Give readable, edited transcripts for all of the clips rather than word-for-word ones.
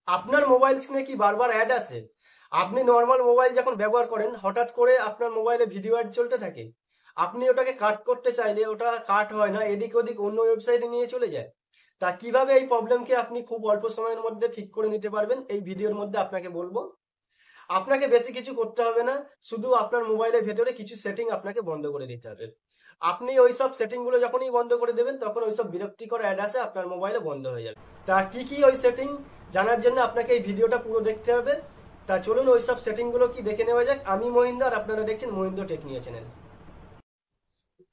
আপনার মোবাইল স্ক্রিনে কি বারবার অ্যাড আসে? আপনি নর্মাল মোবাইল যখন ব্যবহার করেন হঠাৎ করে আপনার মোবাইলে ভিডিও অ্যাড চলতে থাকে। আপনি ওটাকে কাট করতে চাইলে ওটা কাট হয় না, এদিক ওদিক অন্য ওয়েবসাইটে নিয়ে চলে যায়। তা কিভাবে এই প্রবলেমকে আপনি খুব অল্প সময়ের মধ্যে ঠিক করে নিতে পারবেন এই ভিডিওর মধ্যে আপনাকে বলবো। আপনাকে বেশি কিছু করতে হবে না, শুধু আপনার মোবাইলের ভেতরে কিছু সেটিং আপনাকে বন্ধ করে দিতে হবে। আপনি ওই সব সেটিং গুলো যখনই বন্ধ করে দেবেন তখন ওই সব বিরক্তিকর অ্যাড আসে আপনার মোবাইলে বন্ধ হয়ে যাবে। তা কি কি ওই সেটিং জানার জন্য আপনাকে এই ভিডিওটা পুরো দেখতে হবে। তা চলুন ওই সব সেটিং গুলো কি দেখে নেওয়া যাক। আমি মহিন্দ্র আর আপনারা দেখছেন মহিন্দ্র টেক নিউজ চ্যানেল।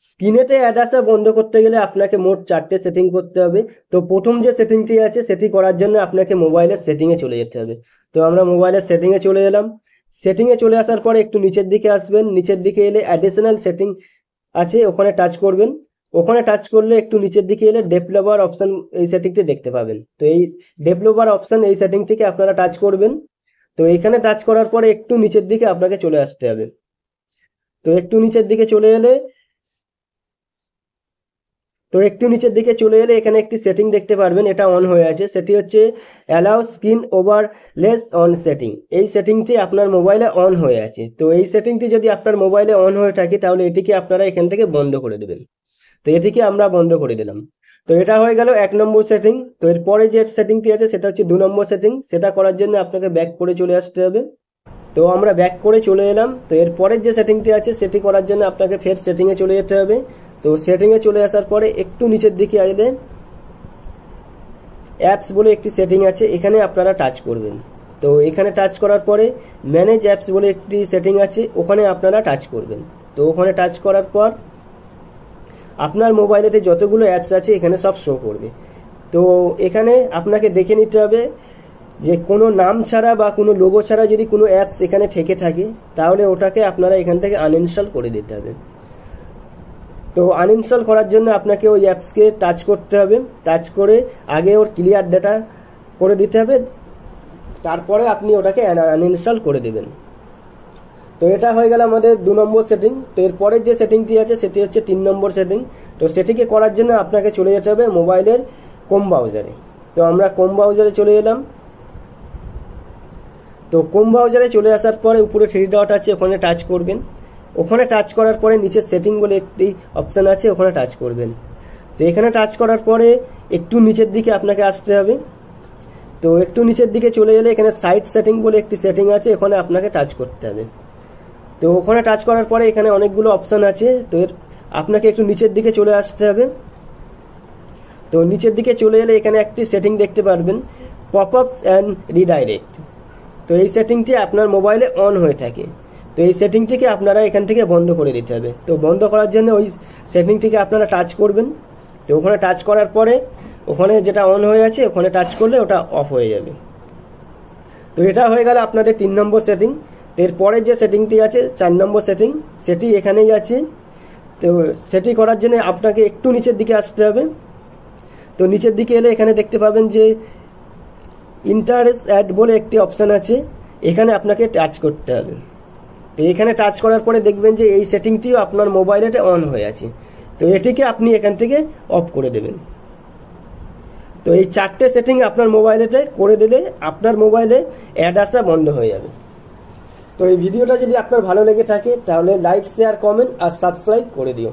স্ক্রিনেতে অ্যাড আসা বন্ধ করতে গেলে আপনাকে মোট 4টে সেটিং করতে হবে। তো প্রথম যে সেটিংটি আছে সেটি করার জন্য আপনাকে মোবাইলের সেটিংয়ে চলে যেতে হবে। তো আমরা মোবাইলের সেটিংয়ে চলে এলাম। সেটিংয়ে চলে আসার পরে একটু নিচের দিকে আসবেন, নিচের দিকে এলে অ্যাডিশনাল সেটিং আছে, ওখানে টাচ করবেন। ওখানে টাচ করলে একটু নিচের দিকে এলে ডেভেলপার অপশান এই সেটিংটি দেখতে পাবেন। তো এই ডেভেলপার অপশান এই সেটিংটিকে আপনারা টাচ করবেন। তো এইখানে টাচ করার পরে একটু নিচের দিকে আপনাকে চলে আসতে হবে। তো একটু নিচের দিকে চলে এলে এখানে একটি সেটিং দেখতে পারবেন, এটা অন হয়ে আছে, সেটি হচ্ছে allow screen overlays on setting. এই সেটিংটি আপনার মোবাইলে অন হয়ে আছে। তো এই সেটিংটি যদি আপনার মোবাইলে অন হয়ে থাকে তাহলে এটিকে আপনারা এখান থেকে বন্ধ করে দেবেন। তো এটিকে আমরা বন্ধ করে দিলাম। তো এটা হয়ে গেল 1 নম্বর সেটিং। তো এরপরে যে সেটিংটি আছে সেটা হচ্ছে 2 নম্বর সেটিং। সেটা করার জন্য আপনাকে ব্যাক করে চলে আসতে হবে। তো আমরা ব্যাক করে চলে এলাম। তো এরপরের যে সেটিংটি আছে সেটি করার জন্য আপনাকে ফের সেটিংয়ে চলে যেতে হবে। তো সেটিংয়ে চলে আসার পরে একটু নিচের দিকে এলে অ্যাপস বলে একটি সেটিং আছে, এখানে আপনারা টাচ করবেন। তো এখানে টাচ করার পরে ম্যানেজ অ্যাপস বলে একটি সেটিং আছে, ওখানে আপনারা টাচ করবেন। তো ওখানে টাচ করার পর আপনার মোবাইলেতে যতগুলো অ্যাপস আছে এখানে সব শো করবে। তো এখানে আপনাকে দেখে নিতে হবে যে কোনো নাম ছাড়া বা কোনো লোগো ছাড়া যদি কোনো অ্যাপস এখানে থেকে থাকে তাহলে ওটাকে আপনারা এখান থেকে আনইনস্টল করে দিতে হবে। তো আনইনস্টল করার জন্য আপনাকে ওই অ্যাপসকে টাচ করতে হবে, টাচ করে আগে ওর ক্লিয়ার ডাটা করে দিতে হবে, তারপরে আপনি ওটাকে আনইনস্টল করে দেবেন। তো এটা হয়ে গেল আমাদের 2 নম্বর সেটিং। তো এরপরের যে সেটিংটি আছে সেটি হচ্ছে 3 নম্বর সেটিং। তো সেটিকে করার জন্য আপনাকে চলে যেতে হবে মোবাইলের ক্রোম ব্রাউজারে। তো আমরা ক্রোম ব্রাউজারে চলে এলাম। তো ক্রোম ব্রাউজারে চলে আসার পরে উপরে 3 ডট আছে, ওখানে টাচ করবেন। ওখানে টাচ করার পরে নিচে সেটিং বলে একটি অপশান আছে, ওখানে টাচ করবেন। তো এখানে টাচ করার পরে একটু নিচের দিকে আপনাকে আসতে হবে। তো একটু নিচের দিকে চলে এলে এখানে সাইট সেটিং বলে একটি সেটিং আছে, ওখানে আপনাকে টাচ করতে হবে। তো ওখানে টাচ করার পরে এখানে অনেকগুলো অপশান আছে, তো আপনাকে একটু নিচের দিকে চলে আসতে হবে। তো নিচের দিকে চলে এলে এখানে একটি সেটিং দেখতে পারবেন, পপ আপস অ্যান্ড রিডাইরেক্ট। তো এই সেটিংটি আপনার মোবাইলে অন হয়ে থাকে। তো এই সেটিংটিকে আপনারা এখান থেকে বন্ধ করে দিতে হবে। তো বন্ধ করার জন্য ওই সেটিংটিকে আপনারা টাচ করবেন। তো ওখানে টাচ করার পরে ওখানে যেটা অন হয়ে আছে ওখানে টাচ করলে ওটা অফ হয়ে যাবে। তো এটা হয়ে গেল আপনাদের 3 নম্বর সেটিং। তো এরপরের যে সেটিংটি আছে 4 নম্বর সেটিং, সেটি এখানেই আছে। তো সেটি করার জন্য আপনাকে একটু নিচের দিকে আসতে হবে। তো নিচের দিকে এলে এখানে দেখতে পাবেন যে ইন্টারেস্ট অ্যাড বলে একটি অপশান আছে, এখানে আপনাকে টাচ করতে হবে। তো এখানে টাচ করার পরে দেখবেন যে এই সেটিংটিও আপনার মোবাইলে অন হয়ে আছে। তো এটিকে আপনি এখান থেকে অফ করে দেবেন। তো এই 4টে সেটিং আপনার মোবাইলেতে করে দিলে আপনার মোবাইলে অ্যাড আসা বন্ধ হয়ে যাবে। তো এই ভিডিওটা যদি আপনার ভালো লেগে থাকে তাহলে লাইক, শেয়ার, কমেন্ট আর সাবস্ক্রাইব করে দিও।